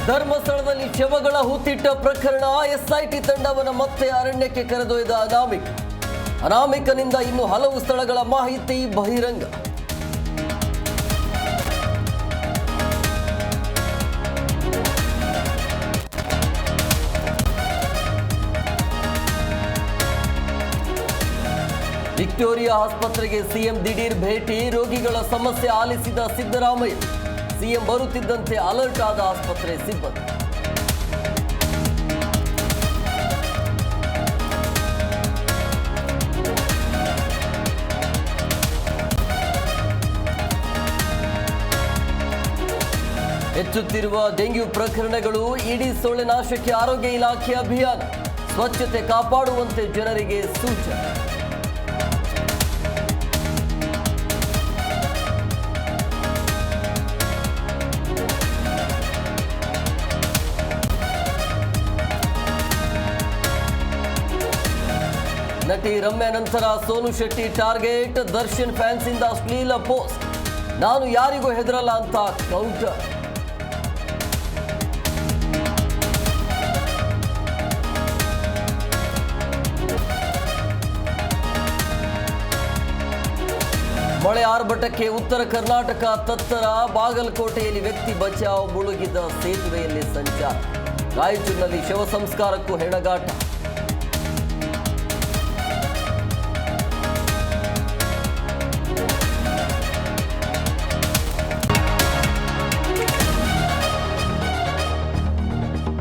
ಧರ್ಮಸ್ಥಳದಲ್ಲಿ ಶವಗಳ ಹೂತಿಟ್ಟ ಪ್ರಕರಣ ಎಸ್ಐಟಿ ತಂಡವನ್ನು ಮತ್ತೆ ಅರಣ್ಯಕ್ಕೆ ಕರೆದೊಯ್ದ ಅನಾಮಿಕನಿಂದ ಇನ್ನು ಹಲವು ಸ್ಥಳಗಳ ಮಾಹಿತಿ ಬಹಿರಂಗ. ವಿಕ್ಟೋರಿಯಾ ಆಸ್ಪತ್ರೆಗೆ ಸಿಎಂ ದಿಢೀರ್ ಭೇಟಿ, ರೋಗಿಗಳ ಸಮಸ್ಯೆ ಆಲಿಸಿದ ಸಿದ್ದರಾಮಯ್ಯ. ಸಿಎಂ ಬರುತ್ತಿದ್ದಂತೆ ಅಲರ್ಟ್ ಆದ ಆಸ್ಪತ್ರೆ ಸಿಬ್ಬಂದಿ. ಹೆಚ್ಚುತ್ತಿರುವ ಡೆಂಗ್ಯೂ ಪ್ರಕರಣಗಳು, ಇಡೀ ಸೊಳ್ಳೆ ನಾಶಕ್ಕೆ ಆರೋಗ್ಯ ಇಲಾಖೆ ಅಭಿಯಾನ, ಸ್ವಚ್ಛತೆ ಕಾಪಾಡುವಂತೆ ಜನರಿಗೆ ಸೂಚನೆ. ನಟಿ ರಮ್ಯಾ ನಂತರ ಸೋನು ಶೆಟ್ಟಿ ಟಾರ್ಗೆಟ್, ದರ್ಶನ್ ಫ್ಯಾನ್ಸ್ ಇಂದ ಅಶ್ಲೀಲ ಪೋಸ್ಟ್, ನಾನು ಯಾರಿಗೂ ಹೆದರಲ್ಲ ಅಂತ ಕೌಂಟರ್. ಮಳೆ ಆರ್ಭಟಕ್ಕೆ ಉತ್ತರ ಕರ್ನಾಟಕ ತತ್ತರ, ಬಾಗಲಕೋಟೆಯಲ್ಲಿ ವ್ಯಕ್ತಿ ಬಚಾವ್, ಮುಳುಗಿದ ಸೇತುವೆಯಲ್ಲಿ ಸಂಚಾರ, ರಾಯಚೂರಿನಲ್ಲಿ ಶವ ಸಂಸ್ಕಾರಕ್ಕೂ ಹೆಣಗಾಟ.